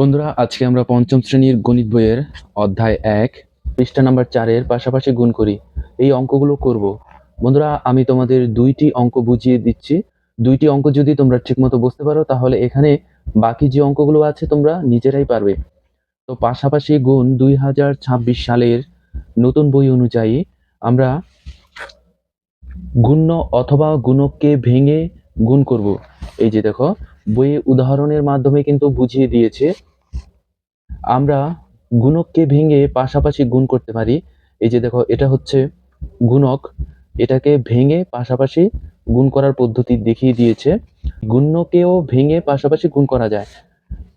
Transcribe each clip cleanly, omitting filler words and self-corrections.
বন্ধুরা, আজকে আমরা পঞ্চম শ্রেণীর গণিত বইয়ের অধ্যায় ১ পৃষ্ঠা নাম্বার ৪-এর পাশাপাশি গুণ করি এই অঙ্কগুলো করব। বন্ধুরা, আমি তোমাদের দুইটি অঙ্ক বুঝিয়ে দিচ্ছি। দুইটি অঙ্ক যদি তোমরা ঠিকমতো বুঝতে পারো তাহলে এখানে বাকি যে অঙ্কগুলো আছে তোমরা নিজেরাই পারবে। তো পাশাপাশি গুণ ২০২৬ সালের নতুন বই অনুযায়ী আমরা গুণ্য অথবা গুণককে ভেঙে গুণ করব। এই যে দেখো, বইয়ে উদাহরণের মাধ্যমে কিন্তু বুঝিয়ে দিয়েছে আমরা গুণককে ভেঙে পাশাপাশি গুণ করতে পারি। এই যে দেখো, এটা হচ্ছে গুণক, এটাকে ভেঙে পাশাপাশি গুণ করার পদ্ধতি দেখিয়ে দিয়েছে। গুণ্যকেও ভেঙে পাশাপাশি গুণ করা যায়।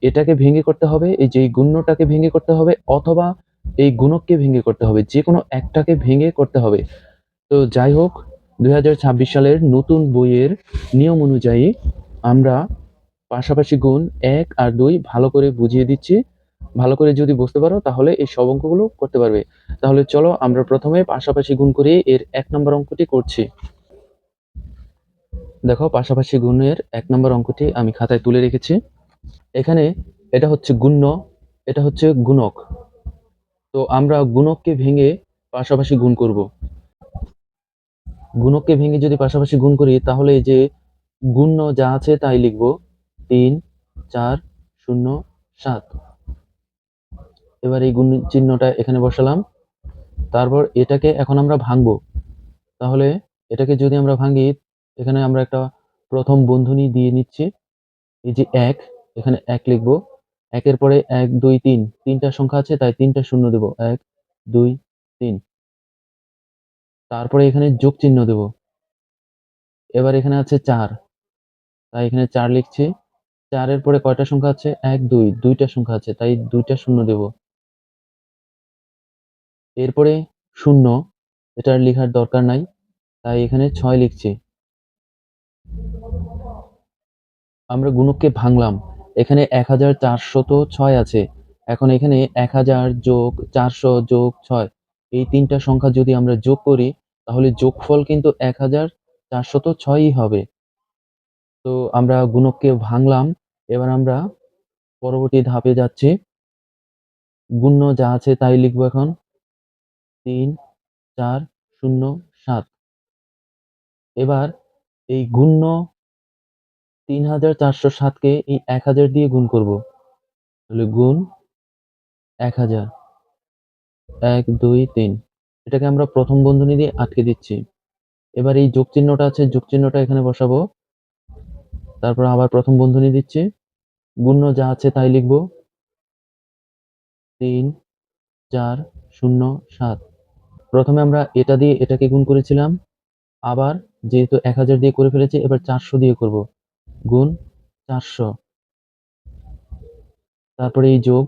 এটাকে ভেঙে করতে হবে, এই যে গুণ্যটাকে ভেঙে করতে হবে, অথবা এই গুণককে ভেঙে করতে হবে, যে কোনো একটাকে ভেঙে করতে হবে। তো যাই হোক, ২০২৬ সালের নতুন বইয়ের নিয়ম অনুযায়ী আমরা পাশাপাশি গুণ ১ আর ২ ভালো করে বুঝিয়ে দিচ্ছি। ভালো করে যদি বুঝতে পারো তাহলে এই সব অঙ্কগুলো করতে পারবে। তাহলে চলো আমরা প্রথমে পাশাপাশি গুণ করে এর ১ নম্বর অঙ্কটি করছি। দেখো, পাশাপাশি গুণের ১ নম্বর অঙ্কটি আমি খাতায় তুলে রেখেছি। এখানে এটা হচ্ছে গুণ্য, এটা হচ্ছে গুণক। তো আমরা গুণককে ভেঙে পাশাপাশি গুণ করব। গুণককে ভেঙে যদি পাশাপাশি গুণ করি তাহলে এই যে গুণ্য যা আছে তাই লিখব, ৩ ৪ ০ ৭। এবার এই গুণ চিহ্নটা এখানে বসালাম। তারপর এটাকে এখন আমরা ভাঙবো। তাহলে এটাকে যদি আমরা ভাঙি, এখানে আমরা একটা প্রথম বন্ধনী দিয়ে নিচ্ছি। এই যে ১, এখানে ১ লিখবো। ১ এর পরে ১ ২ ৩ তিনটা সংখ্যা আছে তাই তিনটা শূন্য দেব। ১ ২ ৩। তারপরে এখানে যোগ চিহ্ন দেব। এবার এখানে আছে ৪, তাই এখানে ৪ লিখছি। ৪ এর পরে কয়টা সংখ্যা আছে? ১ ২ দুইটা সংখ্যা আছে তাই দুইটা শূন্য দেব। এরপরে ০, এটা আর লিখার দরকার নাই, তাই এখানে ৬ লিখছি। আমরা গুণককে ভাঙলাম। এখানে ১৪০৬ আছে। এখন এখানে ১০০০ যোগ ৪০০ যোগ ৬, এই তিনটা সংখ্যা যদি আমরা যোগ করি তাহলে যোগফল কিন্তু ১৪০৬ই হবে। তো আমরা গুণককে ভাঙলাম। এবার আমরা পরবর্তী ধাপে যাচ্ছি। গুণ্য যা আছে তাই লিখব এখন, ৩ ৪ ০ ৭। এবার এই গুণ্য ৩৪০৭ কে এই ১০০০ দিয়ে গুণ করব। তাহলে গুণ ১০০০, ১ ২ ৩। এটাকে আমরা প্রথম বন্ধনী দিয়ে আটকে দিচ্ছি। এবার এই যোগ চিহ্নটা আছে, যোগ চিহ্নটা এখানে বসাবো। তারপর আবার প্রথম বন্ধনী দিচ্ছি। গুণ্য যা আছে তাই লিখব, ৩ ৪ ০ ৭। প্রথমে আমরা এটা দিয়ে এটাকে গুণ করেছিলাম। আবার যেহেতু ১০০০ দিয়ে করে ফেলেছি, এবার ৪০০ দিয়ে করব। গুণ ৪০০। তারপরে এই যোগ,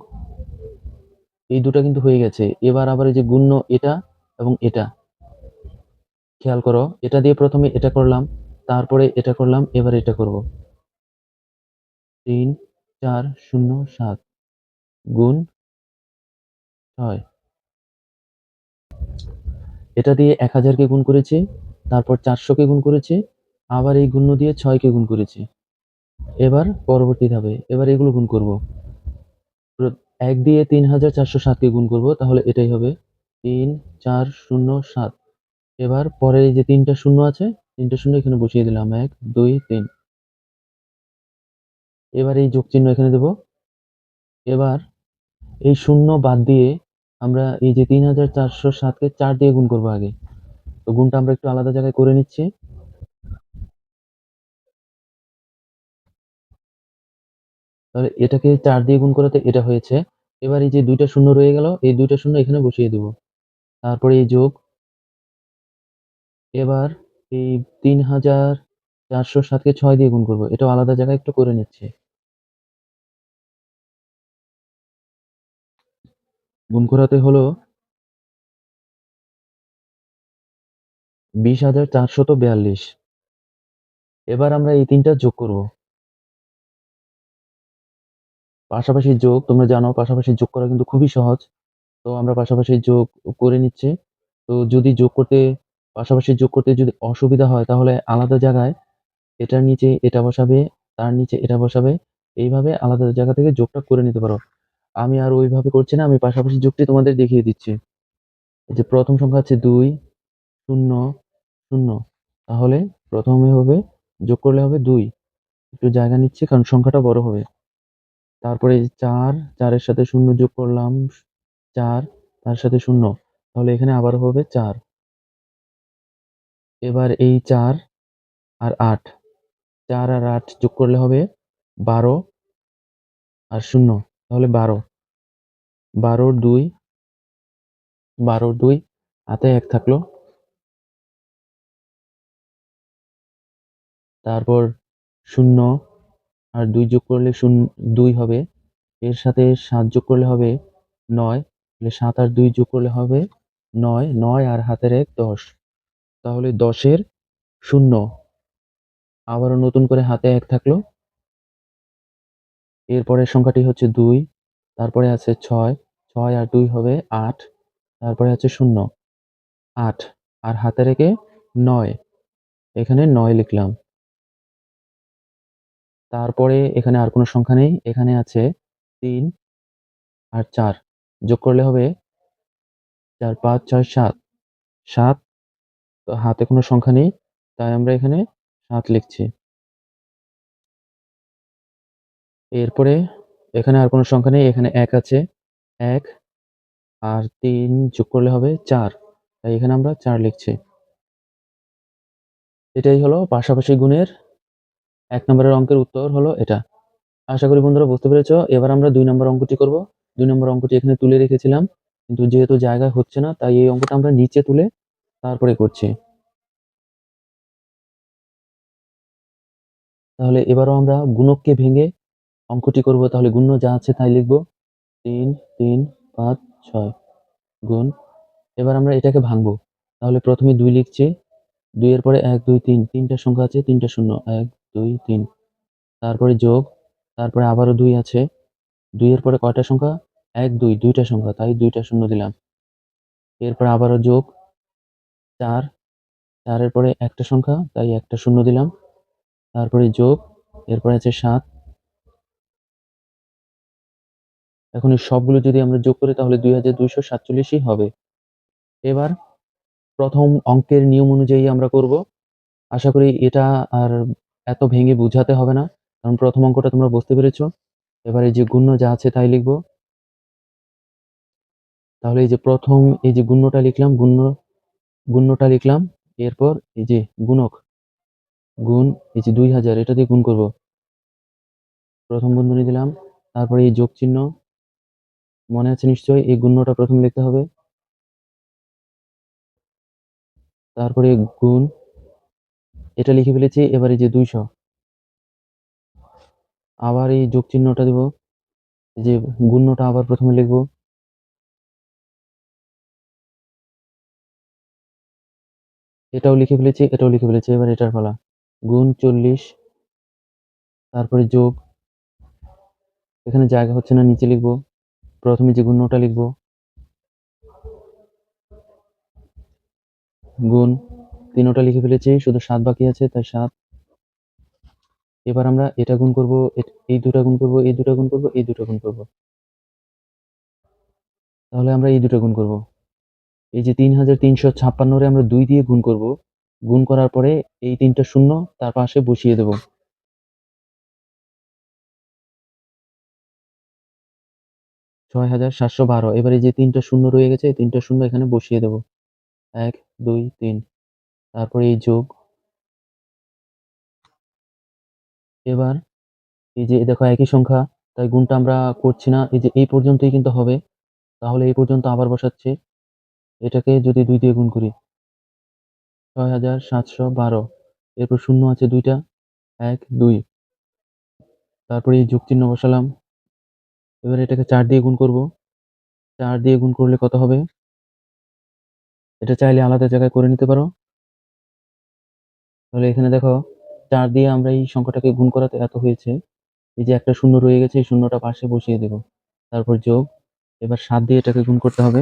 এই দুটো কিন্তু হয়ে গেছে। এবার আবার এই যে গুণ্য এটা এবং এটা, খেয়াল করো, এটা দিয়ে প্রথমে এটা করলাম, তারপরে এটা করলাম, এবার এটা করব। ৩ ৪ ০ ৭ গুণ ৬। এটা দিয়ে ১০০০ কে গুণ করেছি, তারপর ৪০০ কে গুণ করেছি, আবার এই গুণ্য দিয়ে ৬ কে গুণ করেছি। এবার পরবর্তী ধাপে এবার এগুলো গুণ করব। ১ দিয়ে ৩৪০৭ কে গুণ করব, তাহলে এটাই হবে ৩ ৪ ০ ৭। এবার পরে এই যে ৩টা শূন্য আছে, ৩টা শূন্য এখানে বসিয়ে দিলাম, ১ ২ ৩। এবার এই যোগ চিহ্ন এখানে দেব। এবার এই শূন্য বাদ দিয়ে আমরা এই যে ৩৪০৭ কে ৪ দিয়ে গুণ করব আগে। তো গুণটা আমরা একটু আলাদা জায়গায় করে নিচ্ছি। তাহলে এটাকে ৪ দিয়ে গুণ করাতে এটা হয়েছে। এবার এই যে ২টা শূন্য রয়ে গেল, এই ২টা শূন্য এখানে বসিয়ে দেব। তারপরে এই যোগ। এবার এই ৩৪০৭ কে ৬ দিয়ে গুণ করব। এটাও আলাদা জায়গায় একটু করে নিচ্ছি। গুণ করাতে হলো ২০৪৪২। এবার আমরা এই ৩টা যোগ করব। পাশাপাশি যোগ, তোমরা জানো পাশাপাশি যোগ করা কিন্তু খুবই সহজ। তো আমরা পাশাপাশি যোগ করে নিচ্ছি। তো যদি পাশাপাশি যোগ করতে যদি অসুবিধা হয় তাহলে আলাদা জায়গায় এটার নিচে এটা বসাবে, তার নিচে এটা বসাবে। এইভাবে আলাদা জায়গা থেকে যোগটা করে নিতে পারো। আমি আর ওইভাবে করছি না, আমি পাশাপাশি যোগটি তোমাদের দেখিয়ে দিচ্ছি। এই যে প্রথম সংখ্যা হচ্ছে 2, 0, 0। তাহলে প্রথমে হবে, যোগ করলে হবে 2। একটু জায়গা নিচ্ছি কারণ সংখ্যাটা বড় হবে। তারপরে এই যে 4, 4 এর সাথে 0 যোগ করলাম, 4, তার সাথে 0। তাহলে এখানে আবার হবে 4। এবার এই 4 আর 8, 4 আর 8 যোগ করলে হবে 12 আর 0, তাহলে 12। 12 র 2, 12 র 2, হাতে 1 থাকলো। তারপর 0 আর 2 যোগ করলে 2 হবে। এর সাথে 7 যোগ করলে হবে 9। তাহলে 7 আর 2 যোগ করলে হবে 9, 9 আর হাতের 1, 10। তাহলে 10 এর 0। আবারও নতুন করে হাতে 1 থাকলো। এরপরের সংখ্যাটি হচ্ছে 2, তারপরে আছে 6, 6 আর 2 হবে 8, তারপরে আছে 0, 8 আর হাতে রেখে 9, এখানে 9 লিখলাম। তারপরে এখানে আর কোনো সংখ্যা নেই, এখানে আছে 3 আর 4 যোগ করলে হবে 4, 5, 6, 7, 7। তো হাতে কোনো সংখ্যা নেই, তাই আমরা এখানে 7 লিখছি। এরপরে এখানে আর কোনো সংখ্যা নেই, এখানে 1 আছে, 1 আর 3 যোগ করলে হবে 4, তাই এখানে আমরা 4 লিখছি। এটাই হলো পাশাপাশি গুণের 1 নম্বরের অঙ্কের উত্তর হলো এটা। আশা করি বন্ধুরা বুঝতে পেরেছো। এবার আমরা 2 নম্বর অঙ্কটি করব। 2 নম্বর অঙ্কটি এখানে তুলে রেখেছিলাম, কিন্তু যেহেতু জায়গা হচ্ছে না, তাই এই অঙ্কটা আমরা নিচে তুলে তারপরে করছি। তাহলে এবারও আমরা গুণককে ভেঙে অঙ্কটি করব। তাহলে গুণ্য যা আছে তাই লিখব। 3, 3, 5, 6 গুণ। এবার আমরা এটাকে ভাঙবো। তাহলে প্রথমে 2 লিখছি, 2 এর পরে 1, 2, 3, 3টা সংখ্যা আছে, 3টা শূন্য, 1, 2, 3। তারপরে যোগ, তারপরে আবারও 2 আছে, 2 এর পরে কয়টা সংখ্যা? 1, 2, 2টা সংখ্যা, তাই 2টা শূন্য দিলাম। এরপর আবারও যোগ, 4, 4 এর পরে একটা সংখ্যা, তাই একটা শূন্য দিলাম। তারপরে যোগ, এরপরে আছে 7। এখন এই সবগুলো যদি আমরা যোগ করি তাহলে 2247ই হবে। এবার প্রথম অঙ্কের নিয়ম অনুযায়ী আমরা করব। আশা করি এটা আর এত ভেঙে বুঝাতে হবে না, কারণ প্রথম অঙ্কটা তোমরা বুঝতে পেরেছো। এবার এই যে গুণ্য যা আছে তাই লিখব। তাহলে এই যে প্রথম এই যে গুণ্যটা লিখলাম, গুণ্যটা লিখলাম। এরপর এই যে গুণক, গুণ এই যে 2000, এটা দিয়ে গুণ করব। প্রথম বন্ধনী দিলাম, তারপরে এই যোগ চিহ্ন, মনে আছে নিশ্চয়ই, এই গুণ্যটা প্রথম লিখতে হবে। তারপরে গুণ, এটা লিখে ফেলেছি। এবার এই যে 200, আবার এই যোগ চিহ্নটা দেব, এই যে গুণ্যটা আবার প্রথমে লিখব। এটাও লিখে ফেলেছি, এটাও লিখে ফেলেছি। এবার এটার পালা, গুণ 40, তারপরে যোগ, এখানে জায়গা হচ্ছে না, নিচে লিখব। প্রথমে যে গুণ্যটা লিখব, গুণ, তিনোটা লিখে ফেলেছি, শুধু 7 বাকি আছে, তাই 7। এবার আমরা এটা গুণ করব, এই দুটা গুণ করব, এই দুটা গুণ করব, এই দুটা গুণ করব। তাহলে আমরা এই দুটা গুণ করব। এই যে 3356 রে আমরা 2 দিয়ে গুণ করব। গুণ করার পরে এই 3টা শূন্য তার পাশে বসিয়ে দেব। 6712। এবার এই যে 3টা শূন্য রয়ে গেছে, এই 3টা শূন্য এখানে বসিয়ে দেব। 1, 2, 3। তারপরে এই যোগ। এবার এই যে দেখো একই সংখ্যা, তাই গুণটা আমরা করছি না, এই যে এই পর্যন্তই কিন্তু হবে। তাহলে এই পর্যন্ত আবার বসাচ্ছি। এটাকে যদি 2 দিয়ে গুণ করি, 6712। এরপর শূন্য আছে 2টা, 1, 2। তারপরে এই যোগ চিহ্ন বসালাম। এবার এটাকে 4 দিয়ে গুণ করব। 4 দিয়ে গুণ করলে কত হবে? এটা চাইলে আলাদা জায়গায় করে নিতে পারো। তাহলে এখানে দেখো, 4 দিয়ে আমরা এই সংখ্যাটাকে গুণ করাতে এত হয়েছে। এই যে একটা শূন্য রয়ে গেছে, এই শূন্যটা পাশে বসিয়ে দেব। তারপর যোগ। এবার 7 দিয়ে এটাকে গুণ করতে হবে।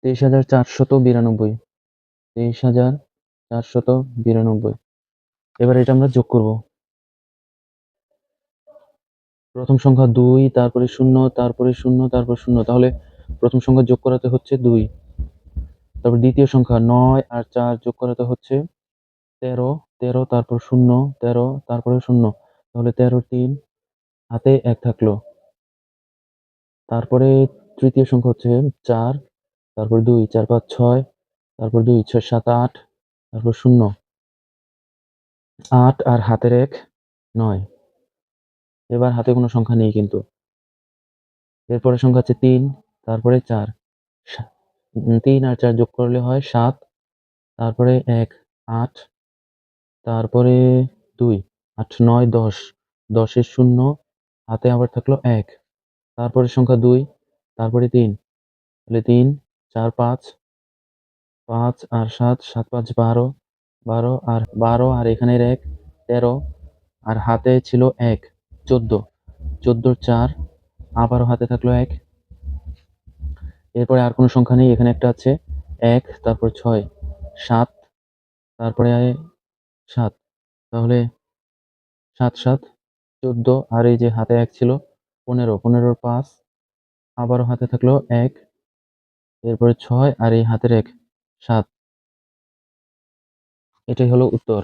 23,492, 23,492। এবার এটা আমরা যোগ করব। প্রথম সংখ্যা 2, তারপরে 0, তারপরে 0, তারপর 0। তাহলে প্রথম সংখ্যা যোগ করাতে হচ্ছে 2। তারপর দ্বিতীয় সংখ্যা 9 আর 4 যোগ করাতে হচ্ছে 13, 13 তারপর 0, 13 তারপরে 0। তাহলে 13 3, হাতে 1 থাকলো। তারপরে তৃতীয় সংখ্যা হচ্ছে 4, তারপর 2, 4 5 6, তারপর 2, 6 7 8, তারপর 0, 8 আর হাতের 1 9। এবার হাতে কোনো সংখ্যা নেই কিন্তু। এরপরের সংখ্যা হচ্ছে 3, তারপরে 4, 3 আর 4 যোগ করলে হয় 7, তারপরে 1 8, তারপরে 2 8 9 10, 10 এর 0, হাতে আবার থাকলো 1, তারপরে সংখ্যা 2, তারপরে 3, তাহলে 3 4 5, 5 আর 7, 7 5 12, 12 আর এখানের 1 13, আর হাতে ছিল 1 14, 14 4, আবারও হাতে থাকলো 1। এরপরে আর কোনো সংখ্যা নেই, এখানে একটা আছে 1, তারপর 6 7, তারপরে 7। তাহলে 7 7 14, আর এই যে হাতে 1 ছিল 15, 15 র 5, আবারও হাতে থাকলো 1, এরপরে 6 আর এই হাতের 1 7। এটাই হলো উত্তর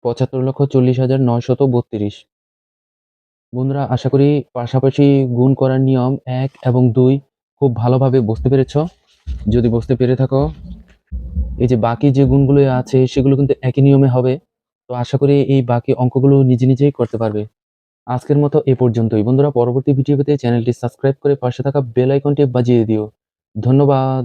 ৭৫,৪০,৯৩২। বন্ধুরা, আশা করি পাশাপাশি গুণ করার নিয়ম 1 এবং 2 খুব ভালোভাবে বুঝতে পেরেছ। যদি বুঝতে পেরে থাকো, এই যে বাকি যে গুণগুলো আছে সেগুলো কিন্তু একই নিয়মে হবে। তো আশা করি এই বাকি অঙ্কগুলো নিজে নিজেই করতে পারবে। আজকের মতো এ পর্যন্তই। বন্ধুরা, পরবর্তী ভিডিও পেতে চ্যানেলটি সাবস্ক্রাইব করে পাশে থাকা বেল আইকনটি বাজিয়ে দিও। ধন্যবাদ।